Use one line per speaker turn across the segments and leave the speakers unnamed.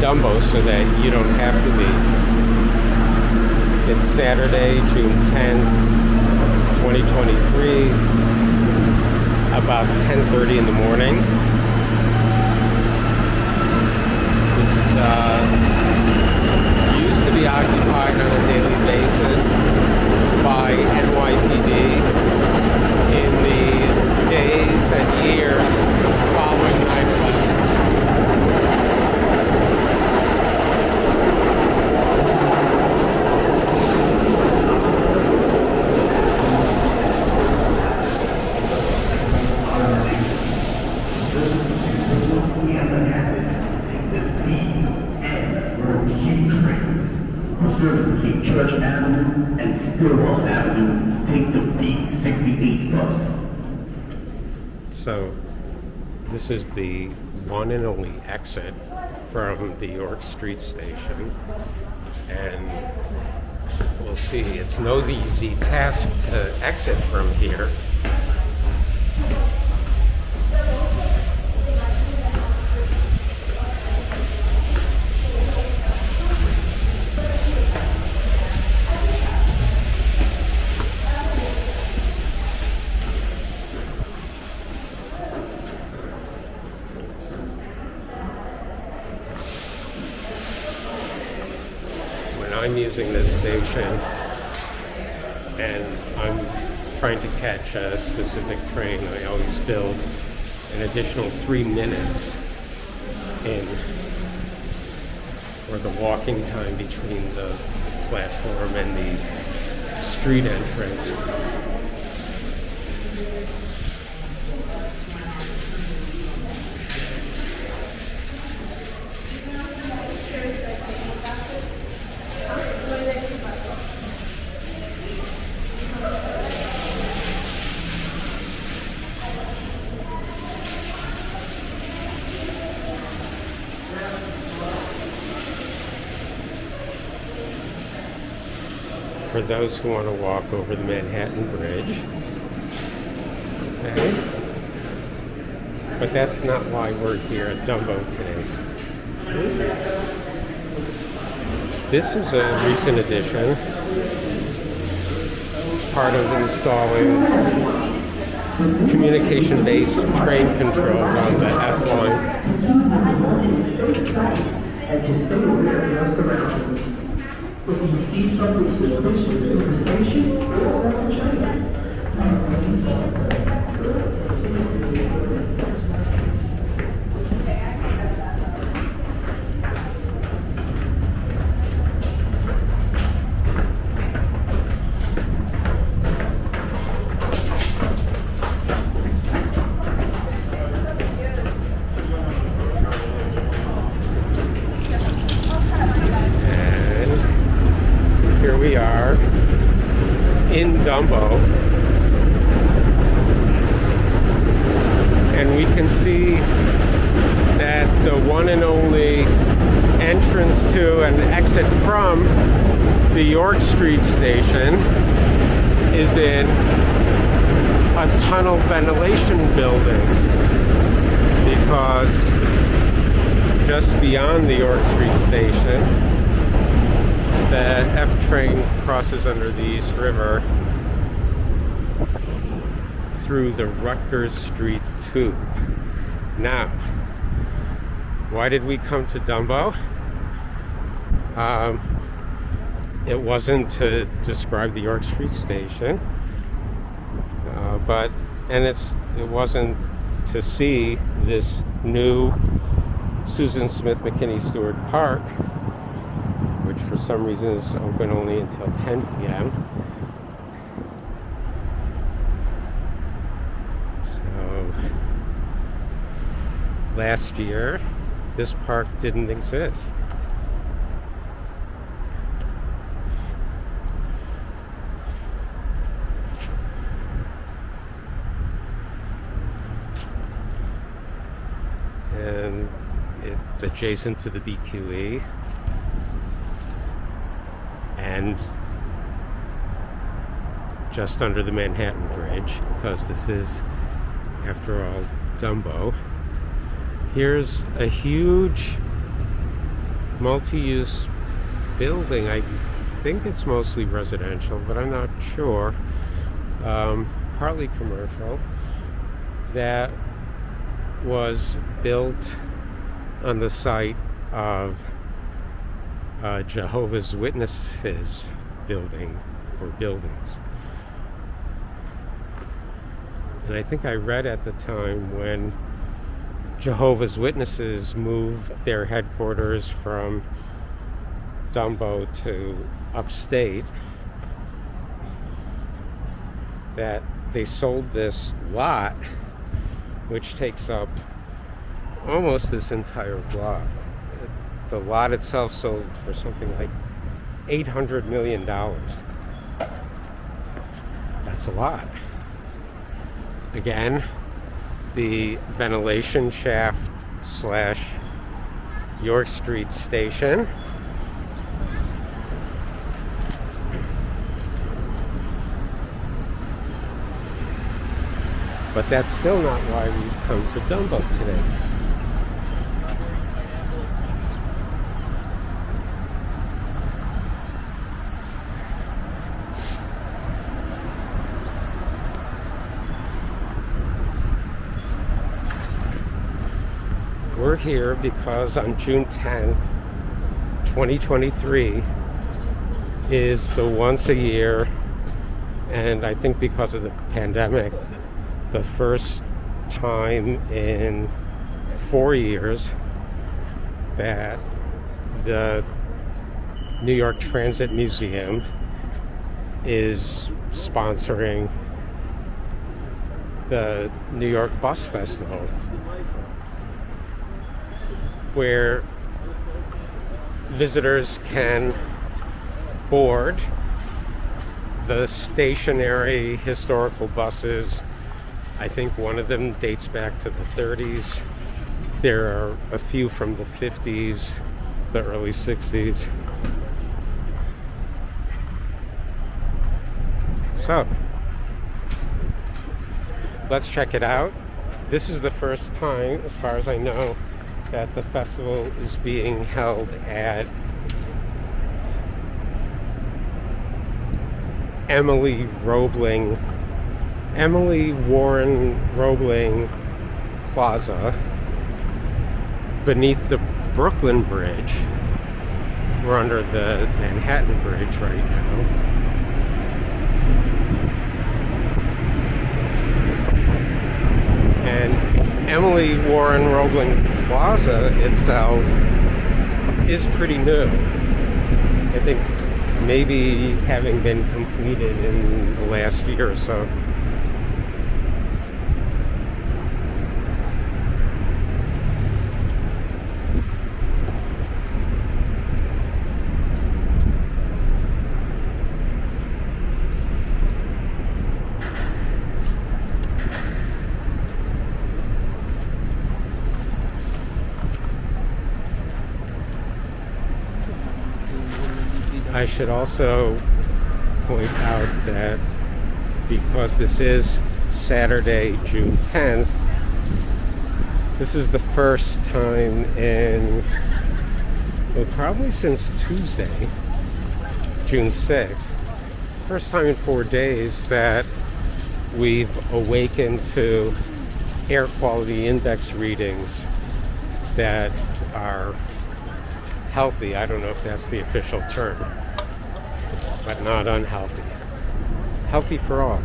DUMBO so that you don't have to be. It's Saturday, June 10th, 2023, about 10:30 in the morning. This used to be occupied on a daily basis by NYPD in the days and years following 9/11.
Between Church Avenue and Stillwell Avenue, take the B68 bus.
So, this is the one and only exit from the York Street station, and we'll see. It's no easy task to exit from here. I'm using this station and I'm trying to catch a specific train. I always build an additional 3 minutes in for the walking time between the platform and the street entrance. For those who want to walk over the Manhattan Bridge. Okay. But that's not why we're here at DUMBO today. This is a recent addition, part of installing communication-based train controls on the F line. We are in DUMBO, and we can see that the one and only entrance to and exit from the York Street station is in a tunnel ventilation building, because just beyond the York Street station the F train crosses under the East River through the Rutgers Street Tube. Now, why did we come to DUMBO? It wasn't to describe the York Street station, it wasn't to see this new Susan Smith McKinney Stewart Park, which for some reason is open only until 10 p.m. So, last year, this park didn't exist. And it's adjacent to the BQE. And just under the Manhattan Bridge, because this is, after all, DUMBO. Here's a huge multi-use building. I think it's mostly residential, but I'm not sure. Partly commercial, that was built on the site of Jehovah's Witnesses building or buildings. And I think I read at the time when Jehovah's Witnesses moved their headquarters from DUMBO to upstate, that they sold this lot, which takes up almost this entire block. The lot itself sold for something like $800 million. That's a lot. Again, the ventilation shaft / York Street station. But that's still not why we've come to DUMBO today. We're here because on June 10th, 2023 is the once a year, and I think because of the pandemic, the first time in 4 years that the New York Transit Museum is sponsoring the New York Bus Festival, where visitors can board the stationary historical buses. I think one of them dates back to the 30s. There are a few from the 50s, the early 60s. So, let's check it out. This is the first time, as far as I know, that the festival is being held at Emily Warren Roebling Plaza beneath the Brooklyn Bridge. We're under the Manhattan Bridge right now. And Emily Warren Roebling Plaza itself is pretty new. I think maybe having been completed in the last year or so. I should also point out that because this is Saturday, June 10th, this is the first time in, well, probably since Tuesday, June 6th, first time in 4 days that we've awakened to air quality index readings that are healthy. I don't know if that's the official term, but not unhealthy. Healthy for all.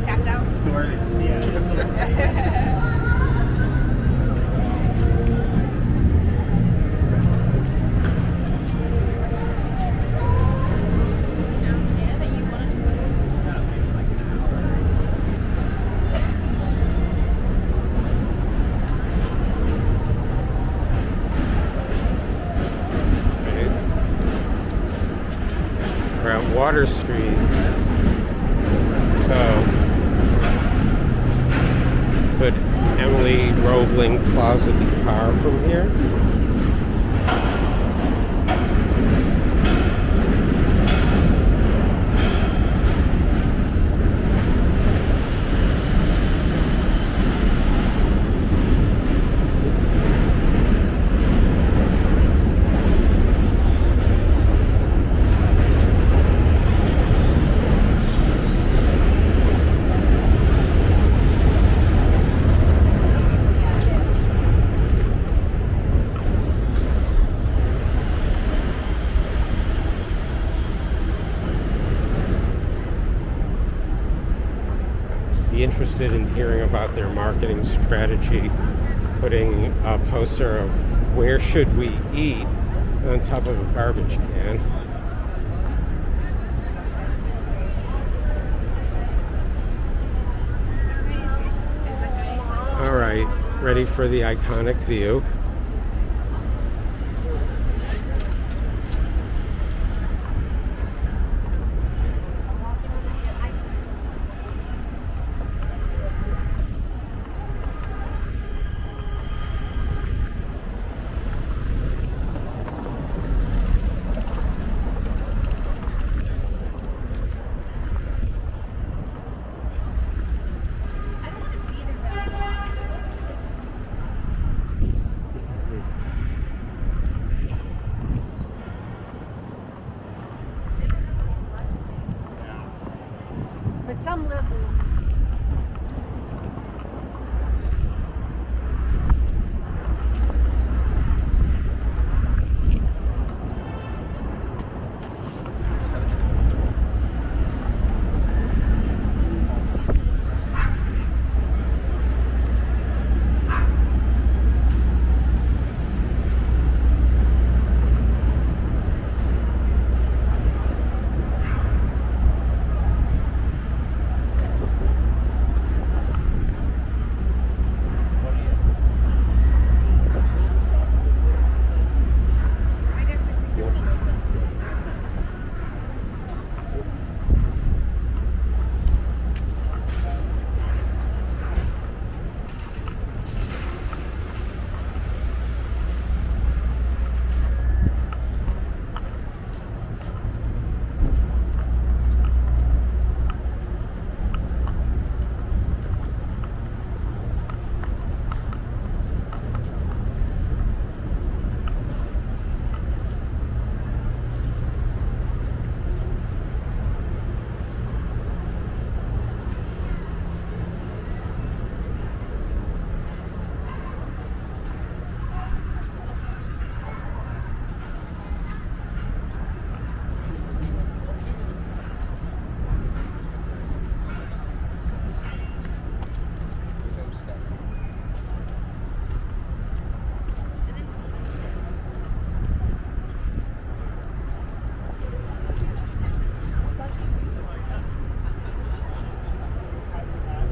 Tapped out?
We're at Water Street. So, could Emily Roebling Plaza be far from here? Be interested in hearing about their marketing strategy, putting a poster of where should we eat on top of a garbage can. All right, ready for the iconic view.
But some level.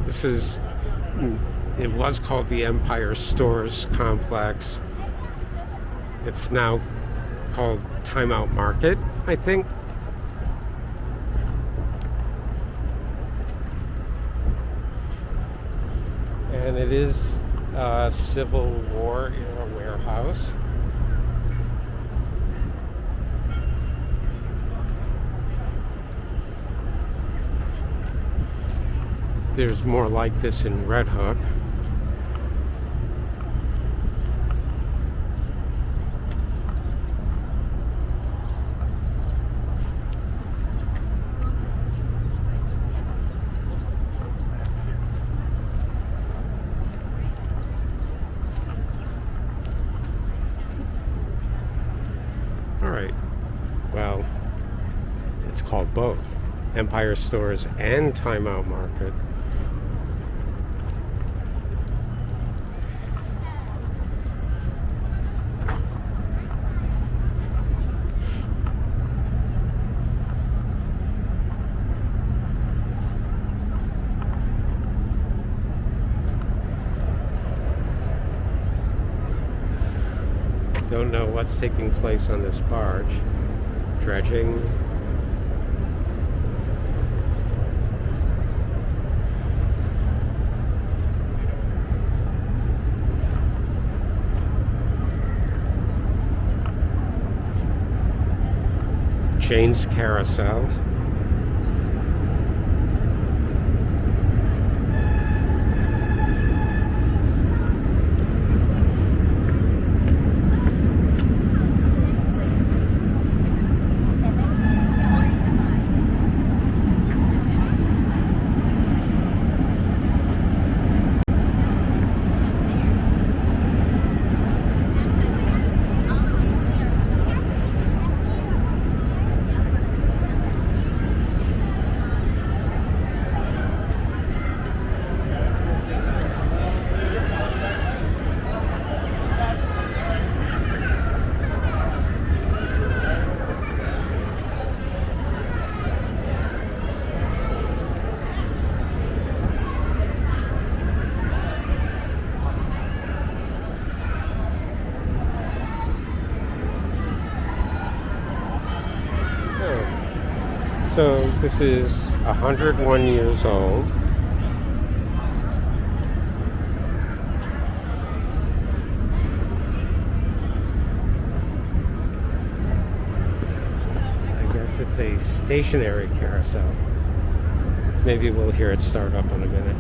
This is, it was called the Empire Stores Complex. It's now called Timeout Market, I think. And it is Civil War era warehouse. There's more like this in Red Hook. Alright, well, it's called both Empire Stores and Time Out Market. Don't know what's taking place on this barge. Dredging. Jane's Carousel. So this is 101 years old. I guess it's a stationary carousel. Maybe we'll hear it start up in a minute.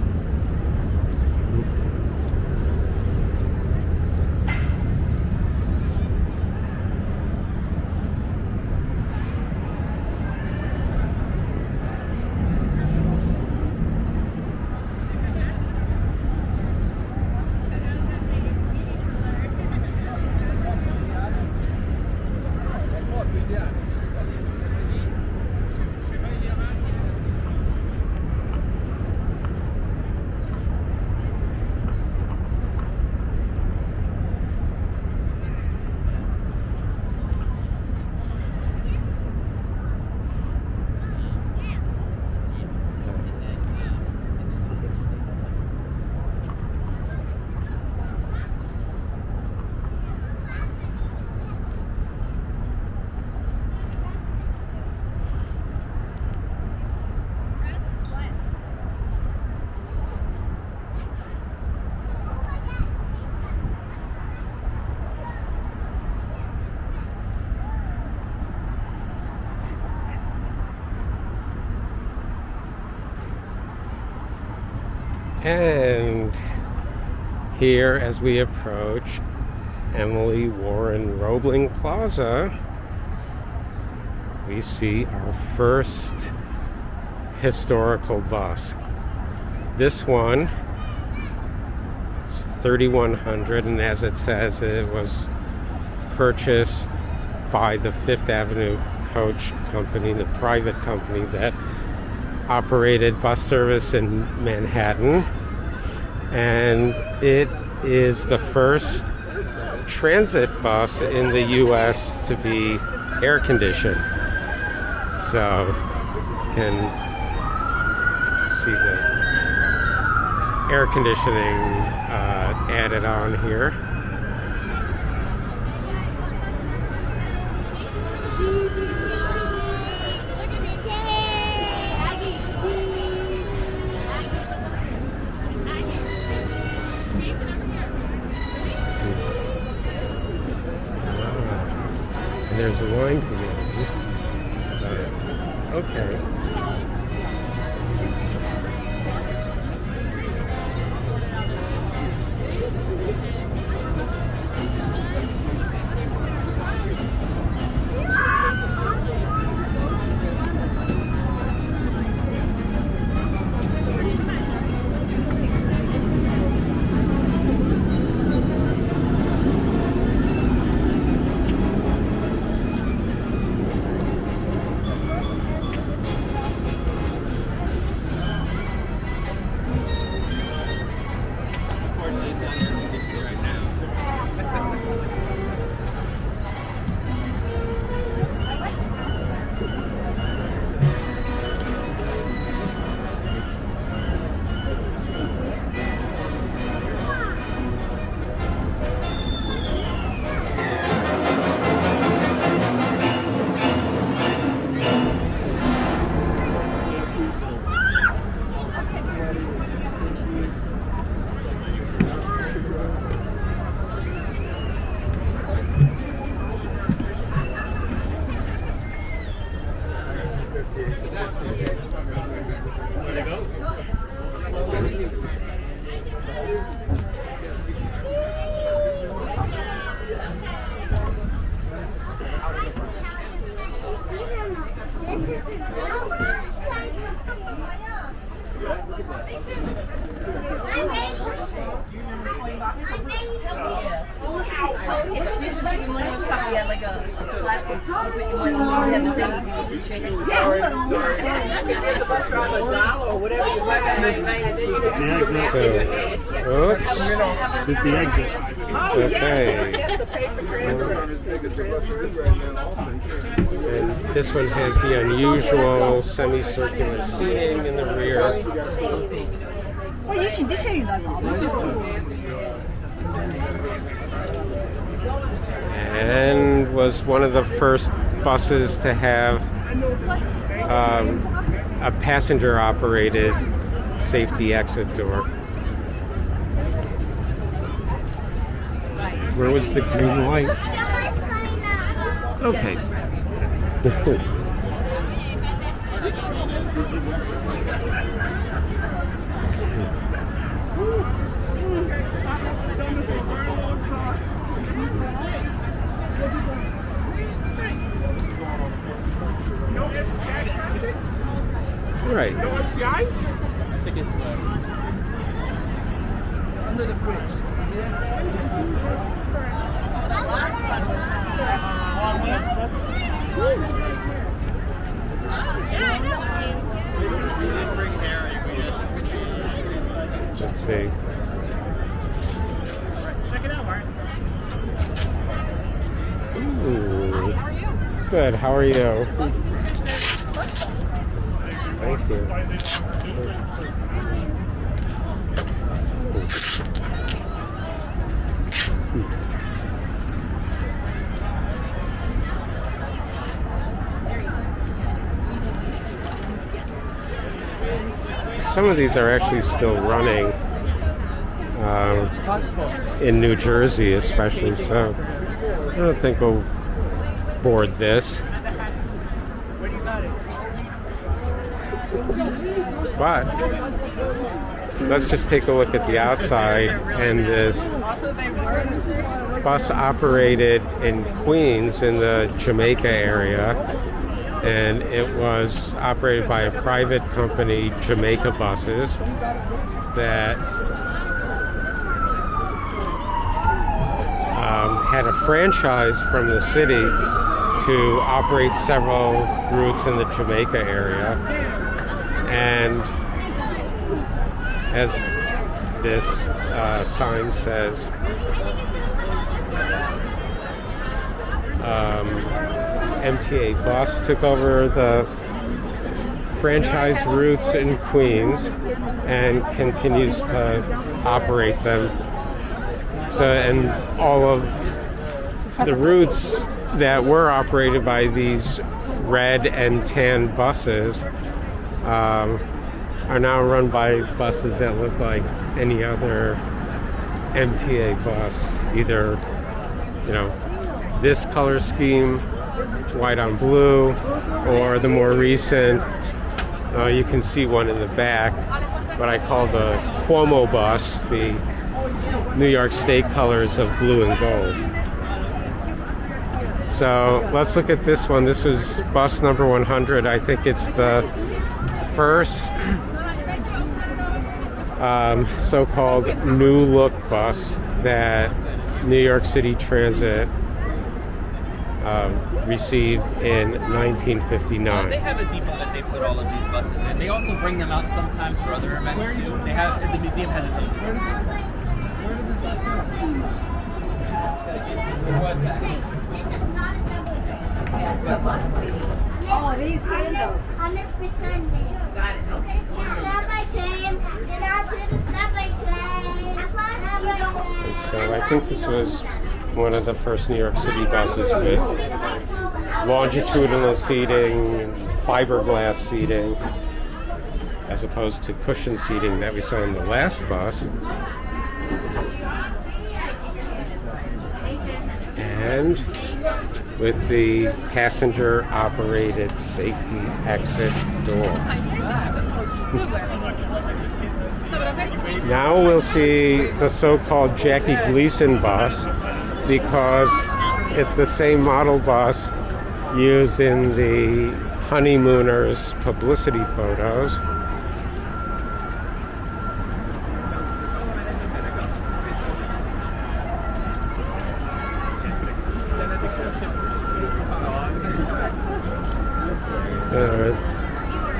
And here, as we approach Emily Warren Roebling Plaza, we see our first historical bus. This one is 3100, and as it says, it was purchased by the Fifth Avenue Coach Company, the private company that operated bus service in Manhattan, and it is the first transit bus in the US to be air conditioned. So you can see the air conditioning added on here. there's a line community. Okay. Oops.
This is the exit.
Okay. And this one has the unusual semicircular seating in the rear. And was one of the first buses to have a passenger-operated safety exit door. Where was the green light? Okay. Right.
No MCI? I think it's under the bridge.
Last one was
Let's see.
Check it out, Martin.
Ooh. Good. How are you? Thank you. Some of these are actually still running in New Jersey, especially. So I don't think we'll board this. But let's just take a look at the outside, and this bus operated in Queens in the Jamaica area, and it was operated by a private company, Jamaica Buses, that had a franchise from the city to operate several routes in the Jamaica area. And as this sign says, MTA Bus took over the franchise routes in Queens and continues to operate them. So, and all of the routes that were operated by these red and tan buses are now run by buses that look like any other MTA bus, either, you know, this color scheme white on blue, or the more recent, you can see one in the back, what I call the Cuomo bus, the New York State colors of blue and gold. So let's look at this one. This was bus number 100. I think it's the first so-called new look bus that New York City Transit received in 1959.
They have a depot that they put all of these buses in. They also bring them out sometimes for other events too. They have the museum has its own. Where does this bus go?
Oh, these handles.
100%.
Got it. Okay.
Subway train. Get out to the subway train.
And so I think this was one of the first New York City buses with longitudinal seating, fiberglass seating, as opposed to cushion seating that we saw in the last bus. And with the passenger-operated safety exit door. Now we'll see the so-called Jackie Gleason bus, because it's the same model bus used in the honeymooners publicity photos.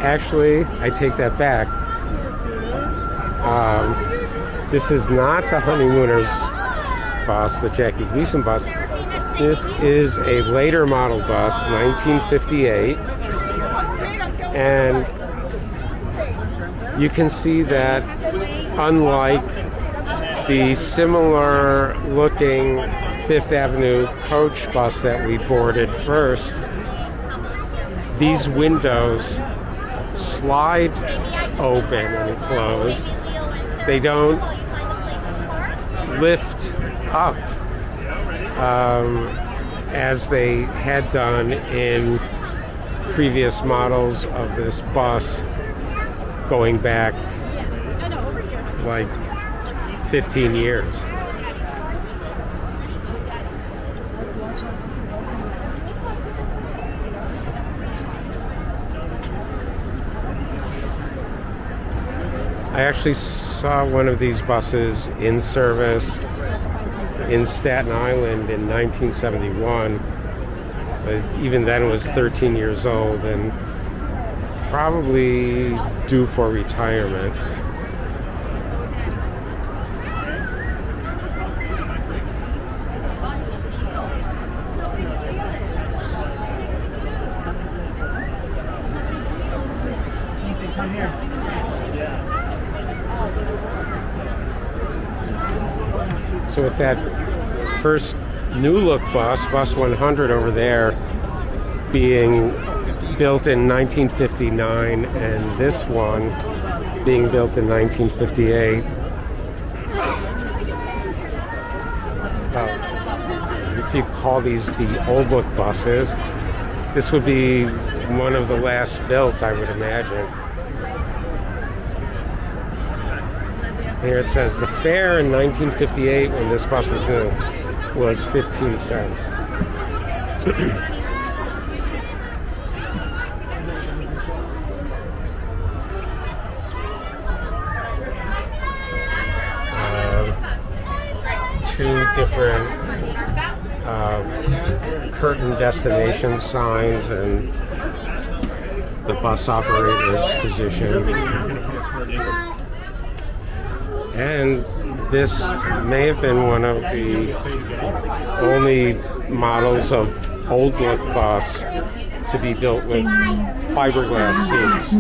Actually, I take that back. This is not the honeymooners bus, the Jackie Gleason bus. This is a later model bus, 1958. And you can see that unlike the similar looking Fifth Avenue coach bus that we boarded first, these windows slide open and close. They don't lift up as they had done in previous models of this bus going back like 15 years. I actually saw one of these buses in service in Staten Island in 1971. But even then it was 13 years old and probably due for retirement. So with that first new look bus, bus 100 over there, being built in 1959, and this one being built in 1958. If you call these the old look buses, this would be one of the last built, I would imagine. Here it says the fare in 1958 when this bus was new was 15 cents. Two different curtain destination signs and the bus operator's position. And this may have been one of the only models of old look bus to be built with fiberglass seats.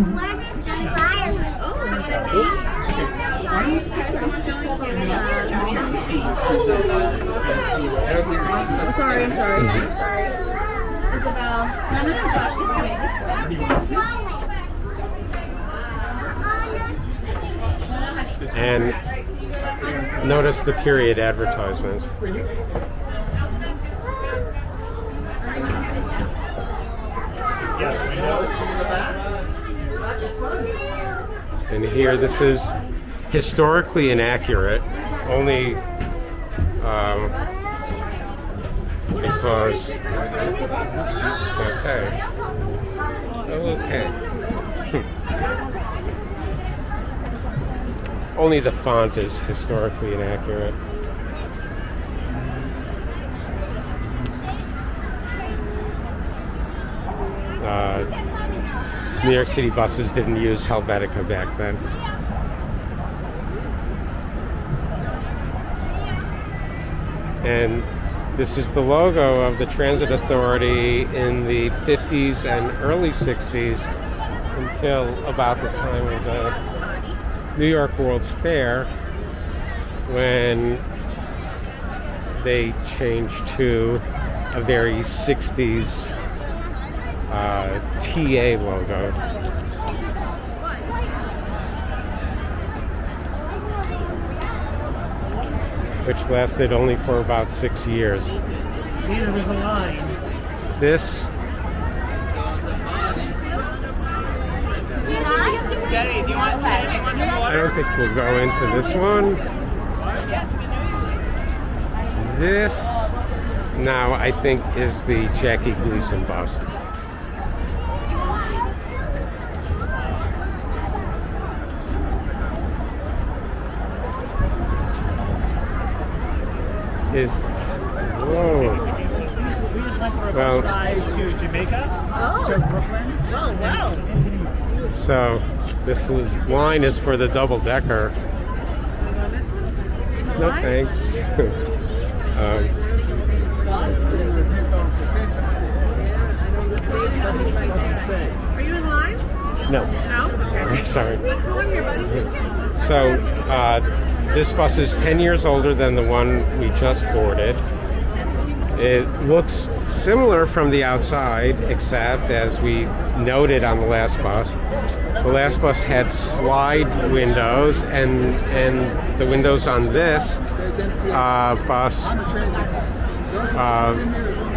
Sorry. Isabel. No, Josh, this way.
And notice the period advertisements. And here, this is historically inaccurate, only because, okay. Only the font is historically inaccurate. New York City buses didn't use Helvetica back then. And this is the logo of the Transit Authority in the 50s and early 60s until about the time of the New York World's Fair, when they changed to a very 60s TA logo. Which lasted only for about 6 years.
Here there's a line.
This
Daddy, do you want some
I don't think we'll go into this one. This now I think is the Jackie Gleason bus. Whoa.
We just went for a
Well,
bus ride to Jamaica, to Brooklyn.
Oh, wow.
so this line is for the double decker. No thanks.
Are you in line?
No.
No? Okay.
Sorry.
Let's go in here, buddy.
So this bus is 10 years older than the one we just boarded. It looks similar from the outside, except as we noted on the last bus had slide windows, and the windows on this bus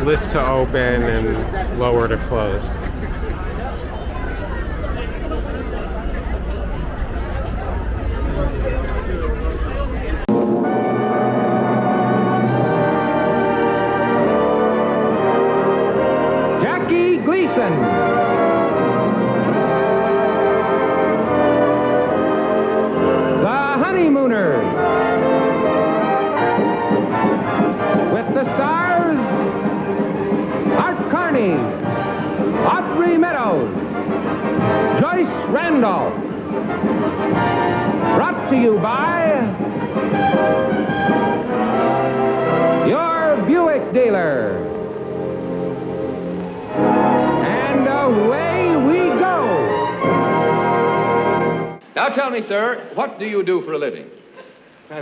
lift to open and lower to close.
Jackie Gleason. The Honeymooners. With the stars, Art Carney, Audrey Meadows, Joyce Randolph. Brought to you by your Buick dealer. And away we go.
Now tell me, sir, what do you do for a living?
I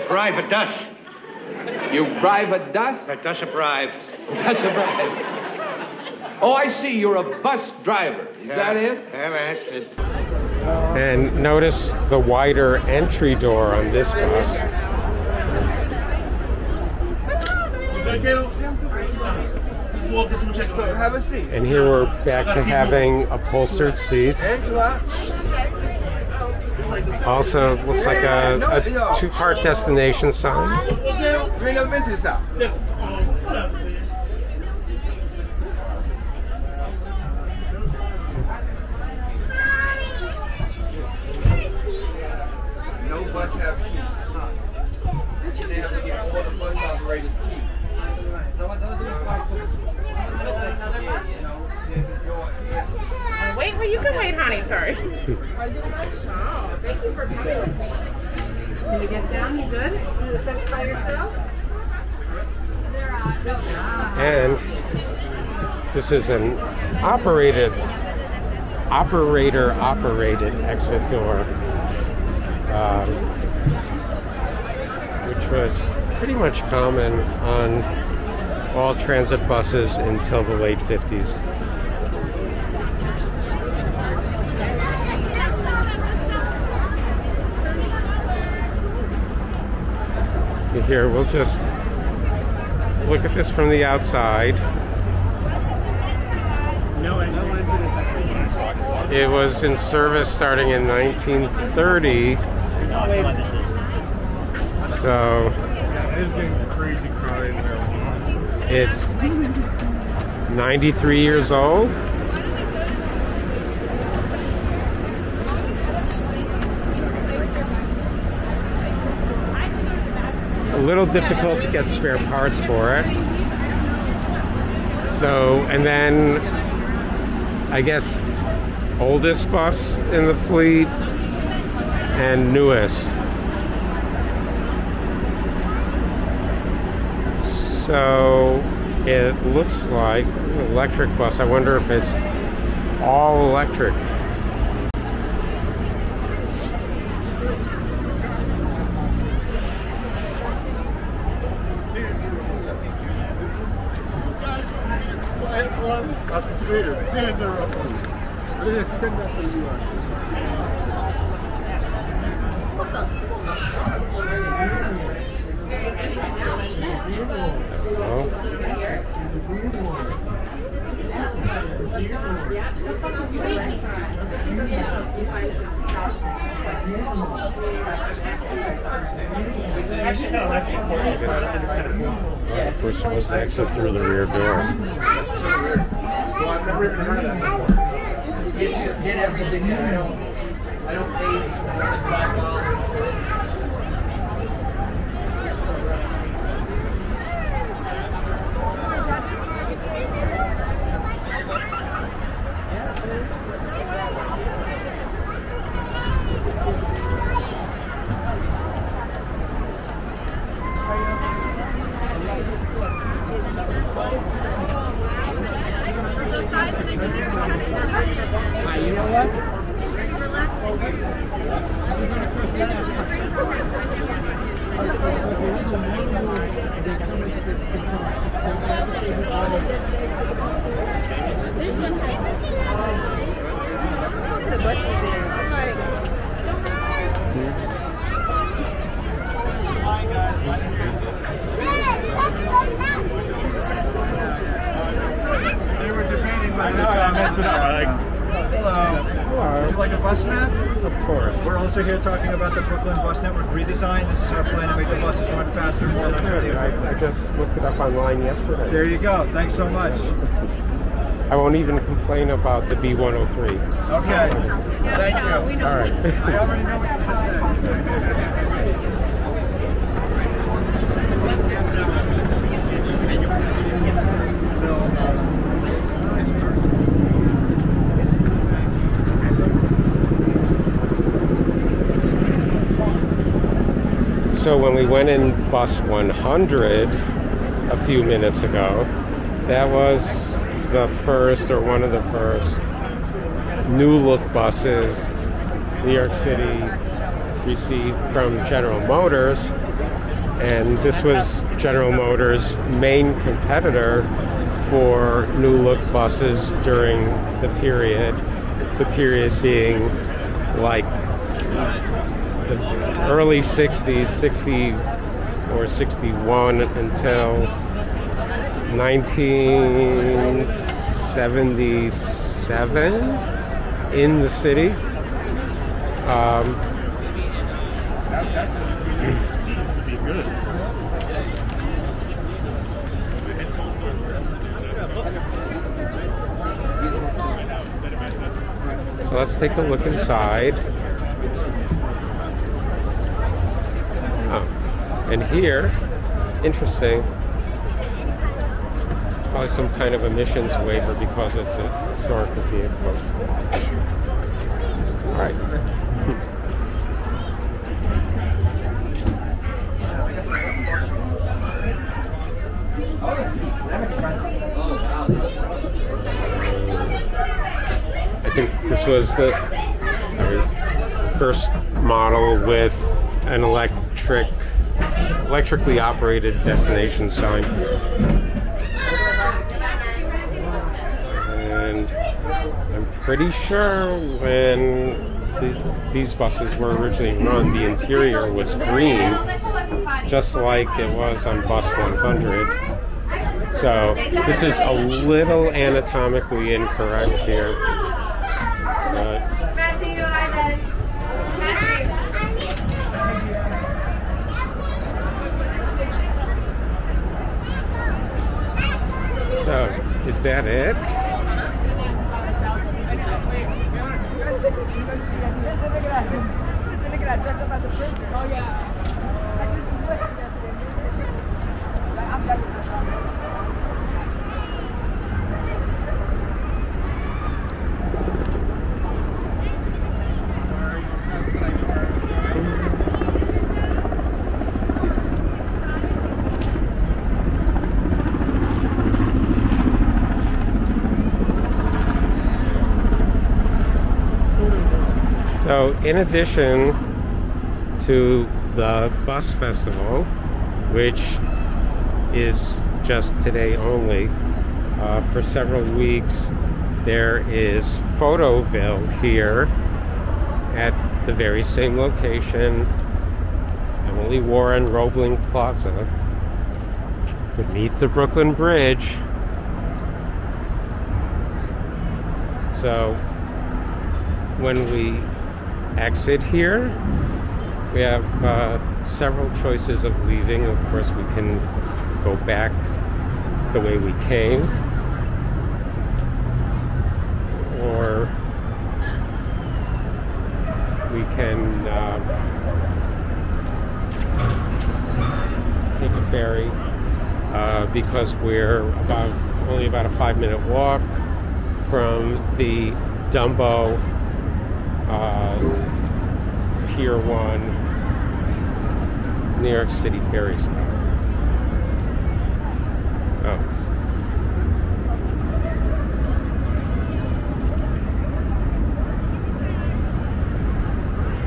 bribe a dust.
You bribe a dust?
A dust a bribe.
Dust a bribe. Oh, I see. You're a bus driver. Is that it?
Yeah, that's it.
And notice the wider entry door on this bus.
Have a seat.
And here we're back to having upholstered seats. Also, looks like a two-part destination sign.
No bus have seats. They have to get all the bus operators seats.
Wait, well, you can wait, honey. Sorry. Oh, thank you for coming with me. Can you get down? You good? Do the steps by yourself?
And this is an operator-operated exit door, which was pretty much common on all transit buses until the late 50s. Here, we'll just look at this from the outside.
No engine is actually.
It was in service starting in 1930. So
It is getting crazy crowded in there.
it's 93 years old. A little difficult to get spare parts for it. So, and then I guess oldest bus in the fleet and newest. So it looks like an electric bus. I wonder if it's all electric.
Actually, kind of like the Accordion, but I think it's kind of cool.
We're supposed to exit through the rear door.
Get everything that I don't pay
You know what?
This one has. Look at the bus museum. I'm like.
They were debating whether I messed it up. I like, hello. Would you like a bus map?
Of course.
We're also here talking about the Brooklyn Bus Network redesign. This is our plan to make the buses run faster, more efficiently.
I just looked it up online yesterday.
There you go. Thanks so much.
I won't even complain about the B103.
Okay. Thank you.
All right.
I already know what you're going to say.
So when we went in bus 100 a few minutes ago, that was the first or one of the first new look buses New York City received from General Motors, and this was General Motors' main competitor for new look buses during the period being like the early 60s, 60 or 61 until 1977 in the city. So let's take a look inside. And here, interesting, it's probably some kind of emissions waiver because it's a historical vehicle. All right. I think this was the first model with an electrically operated destination sign. And I'm pretty sure when these buses were originally run, the interior was green, just like it was on bus 100. So this is a little anatomically incorrect here. But
Matthew, Ivan.
so, is that it? So, in addition to the bus festival, which is just today only, for several weeks, there is Photoville here at the very same location, Emily Warren Roebling Plaza, beneath the Brooklyn Bridge. So, when we exit here, we have several choices of leaving. Of course, we can go back the way we came, or we can take a ferry, because we're only about a 5-minute walk from the DUMBO Pier 1 New York City ferry stop. Oh.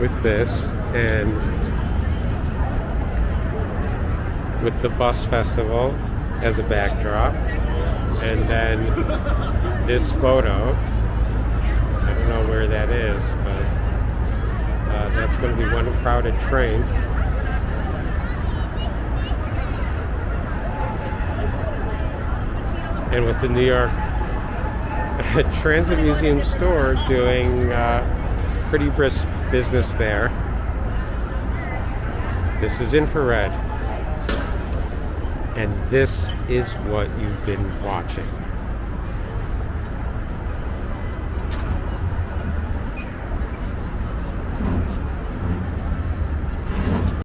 With this, and with the bus festival as a backdrop, and then this photo. I don't know where that is, but that's going to be one crowded train. And with the New York Transit Museum store doing pretty brisk business there. This is infrared. And this is what you've been watching.